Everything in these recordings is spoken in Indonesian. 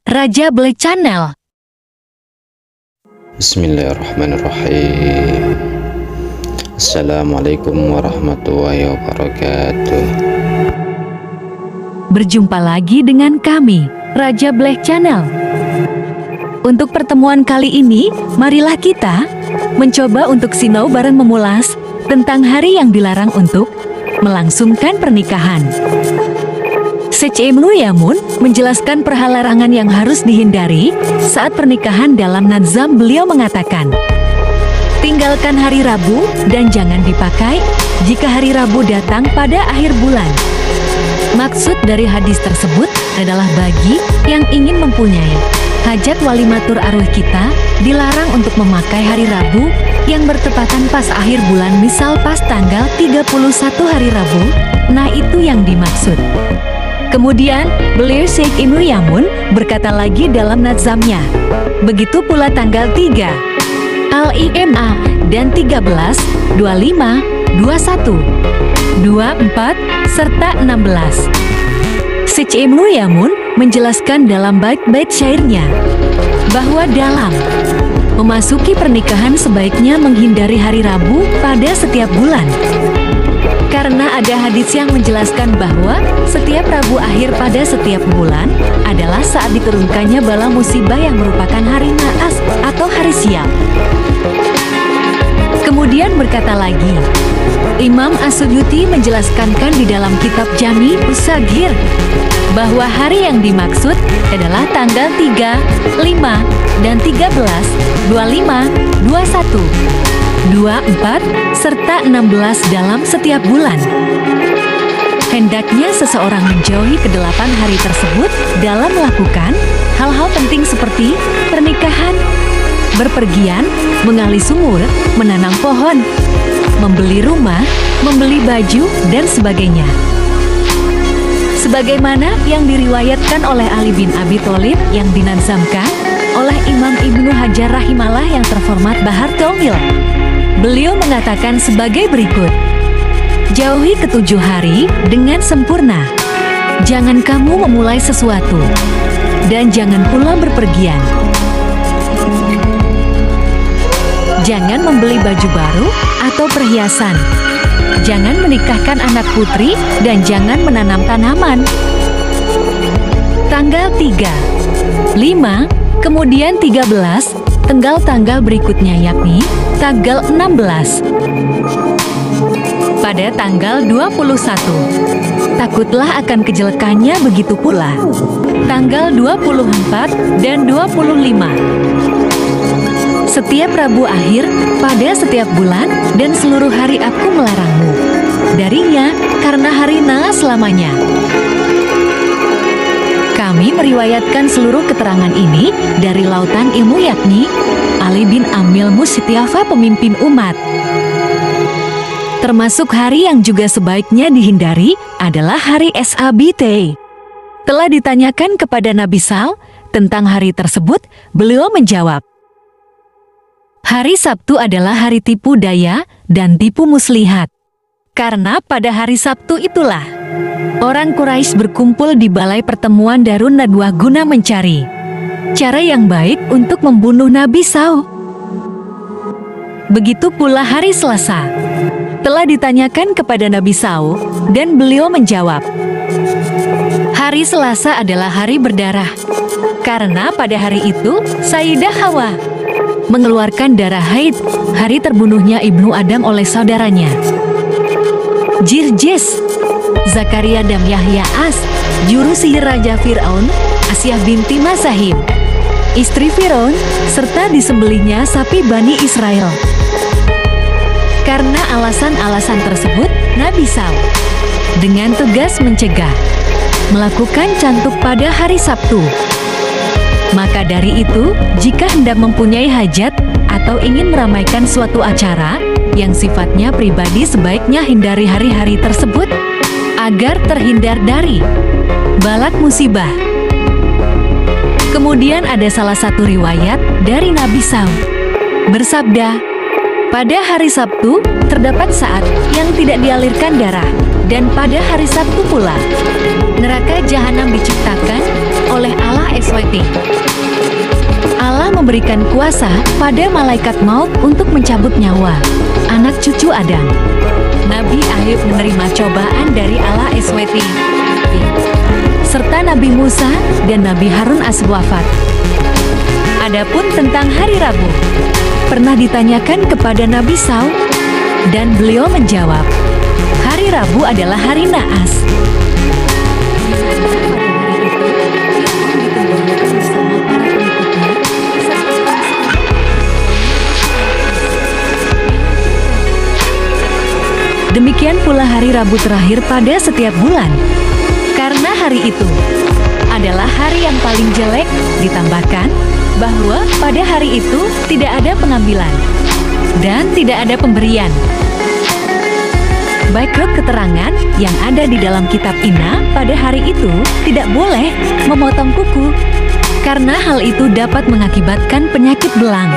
Raja Black Channel. Bismillahirrahmanirrahim. Assalamualaikum warahmatullahi wabarakatuh. Berjumpa lagi dengan kami, Raja Black Channel. Untuk pertemuan kali ini, marilah kita mencoba untuk sinau bareng memulas tentang hari yang dilarang untuk melangsungkan pernikahan. Syekh Ibnu Yamun menjelaskan perihal larangan yang harus dihindari saat pernikahan. Dalam nazam beliau mengatakan, tinggalkan hari Rabu dan jangan dipakai jika hari Rabu datang pada akhir bulan. Maksud dari hadis tersebut adalah bagi yang ingin mempunyai hajat walimatur arwah kita, dilarang untuk memakai hari Rabu yang bertepatan pas akhir bulan, misal pas tanggal 31 hari Rabu. Nah, itu yang dimaksud. Kemudian, beliau Syekh Ibnu Yamun berkata lagi dalam nazamnya, begitu pula tanggal 3, Al-Ima dan 13, 25, 21, 24, serta 16. Syekh Ibnu Yamun menjelaskan dalam bait-bait syairnya bahwa dalam memasuki pernikahan sebaiknya menghindari hari Rabu pada setiap bulan. Karena ada hadis yang menjelaskan bahwa setiap Rabu akhir pada setiap bulan adalah saat diturunkannya bala musibah yang merupakan hari naas atau hari sial. Kemudian berkata lagi, Imam As-Suyuti menjelaskan di dalam kitab Jami Usagir bahwa hari yang dimaksud adalah tanggal 3, 5, dan 13, 25, 21, 24, serta 16 dalam setiap bulan. Hendaknya seseorang menjauhi ke-8 hari tersebut dalam melakukan hal-hal penting seperti pernikahan, berpergian, menggali sumur, menanam pohon, membeli rumah, membeli baju, dan sebagainya. Sebagaimana yang diriwayatkan oleh Ali bin Abi Thalib yang dinazamkan oleh Imam Ibnu Hajar rahimahullah yang terhormat Bahar Taumil. Beliau mengatakan sebagai berikut, jauhi ke-7 hari dengan sempurna. Jangan kamu memulai sesuatu, dan jangan pula berpergian. Jangan membeli baju baru atau perhiasan. Jangan menikahkan anak putri dan jangan menanam tanaman. Tanggal 3, 5, kemudian 13, tanggal-tanggal berikutnya yakni tanggal 16. Pada tanggal 21, takutlah akan kejelekannya, begitu pula tanggal 24 dan 25. Setiap Rabu akhir pada setiap bulan dan seluruh hari aku melarangmu darinya karena hari naas selamanya. Kami meriwayatkan seluruh keterangan ini dari lautan ilmu yakni Ali bin Amil Musytiafa, pemimpin umat. Termasuk hari yang juga sebaiknya dihindari adalah hari SABT. Telah ditanyakan kepada Nabi Sal tentang hari tersebut, beliau menjawab, hari Sabtu adalah hari tipu daya dan tipu muslihat. Karena pada hari Sabtu itulah orang Quraisy berkumpul di balai pertemuan Darun Nadwah guna mencari cara yang baik untuk membunuh Nabi Saw. Begitu pula hari Selasa. Telah ditanyakan kepada Nabi Saw dan beliau menjawab, hari Selasa adalah hari berdarah. Karena pada hari itu Sayyidah Hawa mengeluarkan darah haid, hari terbunuhnya Ibnu Adam oleh saudaranya Jirjis, Zakaria dan Yahya As, juru sihir Raja Fir'aun, Asyah binti Masahim, istri Fir'aun, serta disembelihnya sapi Bani Israel. Karena alasan-alasan tersebut, Nabi Saw dengan tegas mencegah melakukan cantuk pada hari Sabtu. Maka dari itu, jika hendak mempunyai hajat atau ingin meramaikan suatu acara yang sifatnya pribadi, sebaiknya hindari hari-hari tersebut agar terhindar dari balak musibah. Kemudian ada salah satu riwayat dari Nabi SAW bersabda, pada hari Sabtu terdapat saat yang tidak dialirkan darah, dan pada hari Sabtu pula neraka jahanam diciptakan oleh Allah SWT. Allah memberikan kuasa pada malaikat maut untuk mencabut nyawa anak cucu Adam. Nabi Ayub menerima cobaan dari Allah SWT, serta Nabi Musa dan Nabi Harun as-Wafat. Adapun tentang hari Rabu, pernah ditanyakan kepada Nabi Saul, dan beliau menjawab, hari Rabu adalah hari naas. Demikian pula hari Rabu terakhir pada setiap bulan. Karena hari itu adalah hari yang paling jelek, ditambahkan bahwa pada hari itu tidak ada pengambilan dan tidak ada pemberian. Baiklah keterangan yang ada di dalam kitab Ina pada hari itu tidak boleh memotong kuku, karena hal itu dapat mengakibatkan penyakit belang.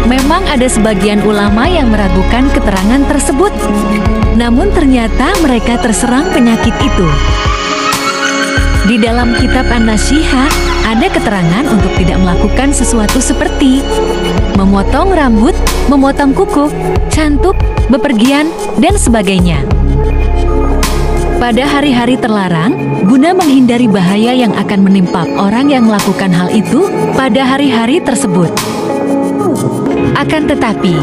Memang ada sebagian ulama yang meragukan keterangan tersebut, namun ternyata mereka terserang penyakit itu. Di dalam kitab An-Nasihah ada keterangan untuk tidak melakukan sesuatu seperti memotong rambut, memotong kuku, cantuk, bepergian, dan sebagainya. Pada hari-hari terlarang, guna menghindari bahaya yang akan menimpa orang yang melakukan hal itu pada hari-hari tersebut. Akan tetapi,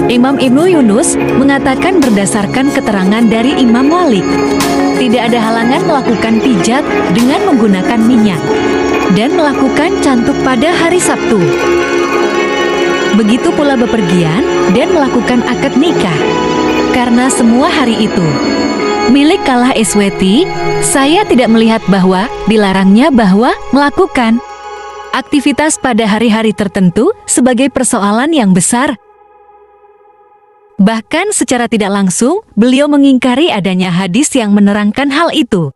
Imam Ibnu Yunus mengatakan berdasarkan keterangan dari Imam Malik, tidak ada halangan melakukan pijat dengan menggunakan minyak dan melakukan cantuk pada hari Sabtu. Begitu pula bepergian dan melakukan akad nikah, karena semua hari itu milik Allah SWT. Saya tidak melihat bahwa dilarangnya bahwa melakukan aktivitas pada hari-hari tertentu sebagai persoalan yang besar. Bahkan secara tidak langsung, beliau mengingkari adanya hadis yang menerangkan hal itu.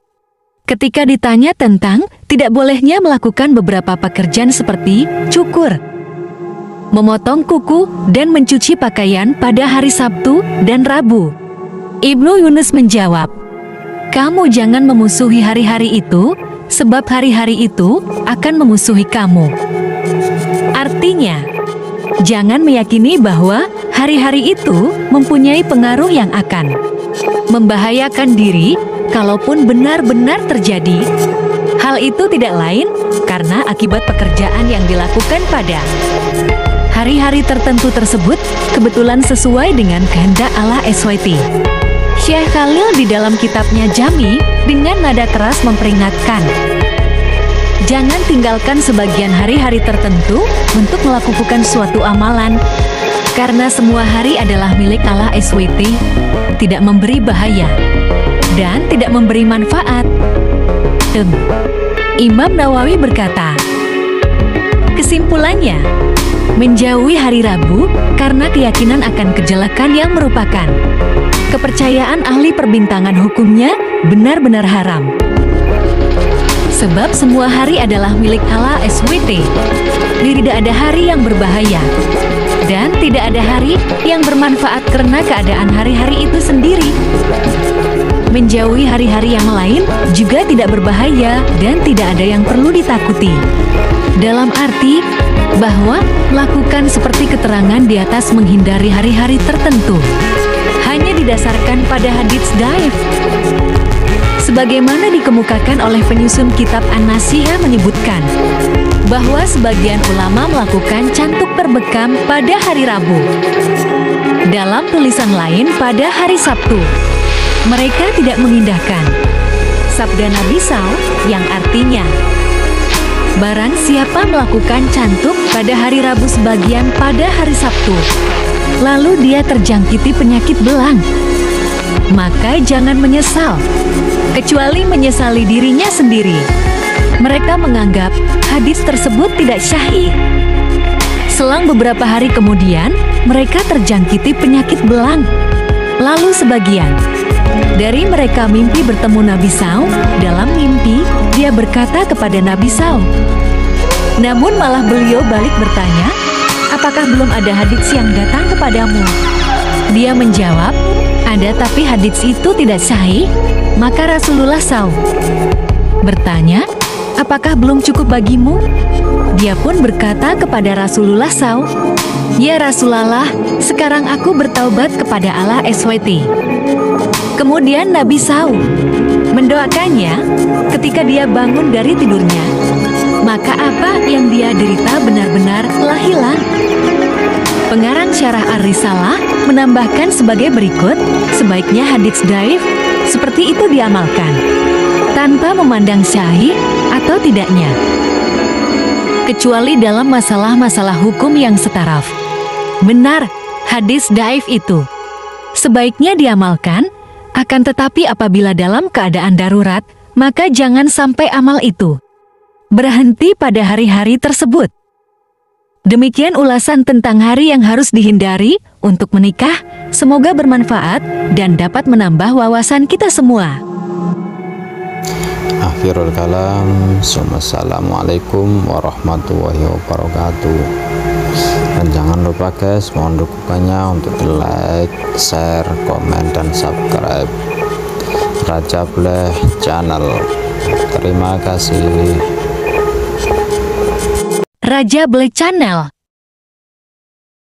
Ketika ditanya tentang tidak bolehnya melakukan beberapa pekerjaan seperti cukur, memotong kuku, dan mencuci pakaian pada hari Sabtu dan Rabu, Ibnu Yunus menjawab, "Kamu jangan memusuhi hari-hari itu, sebab hari-hari itu akan memusuhi kamu." Artinya, jangan meyakini bahwa hari-hari itu mempunyai pengaruh yang akan membahayakan diri, kalaupun benar-benar terjadi. Hal itu tidak lain karena akibat pekerjaan yang dilakukan pada hari-hari tertentu tersebut kebetulan sesuai dengan kehendak Allah SWT. Syekh Khalil di dalam kitabnya Jami dengan nada keras memperingatkan, jangan tinggalkan sebagian hari-hari tertentu untuk melakukan suatu amalan, karena semua hari adalah milik Allah SWT, tidak memberi bahaya dan tidak memberi manfaat. Imam Nawawi berkata, kesimpulannya, menjauhi hari Rabu karena keyakinan akan kejelekan yang merupakan kepercayaan ahli perbintangan hukumnya benar-benar haram. Sebab semua hari adalah milik Allah SWT. Tidak ada hari yang berbahaya dan tidak ada hari yang bermanfaat karena keadaan hari-hari itu sendiri. Menjauhi hari-hari yang lain juga tidak berbahaya dan tidak ada yang perlu ditakuti. Dalam arti bahwa melakukan seperti keterangan di atas menghindari hari-hari tertentu hanya didasarkan pada hadits dhaif. Sebagaimana dikemukakan oleh penyusun kitab An-Nasihah menyebutkan bahwa sebagian ulama melakukan cantuk berbekam pada hari Rabu. Dalam tulisan lain pada hari Sabtu, mereka tidak mengindahkan sabda Nabi SAW yang artinya, barang siapa melakukan cantuk pada hari Rabu sebagian pada hari Sabtu, lalu dia terjangkiti penyakit belang, maka jangan menyesal, kecuali menyesali dirinya sendiri. Mereka menganggap hadis tersebut tidak syahih. Selang beberapa hari kemudian, mereka terjangkiti penyakit belang. Lalu sebagian dari mereka mimpi bertemu Nabi SAW. Dalam mimpi, dia berkata kepada Nabi SAW. Namun malah beliau balik bertanya, apakah belum ada hadits yang datang kepadamu? Dia menjawab, ada, tapi hadits itu tidak sahih. Maka Rasulullah SAW bertanya, "Apakah belum cukup bagimu?" Dia pun berkata kepada Rasulullah SAW, "Ya Rasulullah, sekarang aku bertaubat kepada Allah SWT." Kemudian Nabi SAW mendoakannya ketika dia bangun dari tidurnya. Maka apa yang dia derita benar-benar telah hilang. Pengarang Syarah Ar-Risalah menambahkan sebagai berikut, sebaiknya hadits dhaif seperti itu diamalkan, tanpa memandang syahih atau tidaknya, kecuali dalam masalah-masalah hukum yang setaraf. Benar, hadis dhaif itu sebaiknya diamalkan, akan tetapi apabila dalam keadaan darurat, maka jangan sampai amal itu berhenti pada hari-hari tersebut. Demikian ulasan tentang hari yang harus dihindari untuk menikah. Semoga bermanfaat dan dapat menambah wawasan kita semua. Akhirul kalam. Assalamualaikum warahmatullahi wabarakatuh. Dan jangan lupa guys, mohon dukungannya untuk di like, share, komen, dan subscribe Raja Bleh Channel. Terima kasih. Raja Bleh Channel.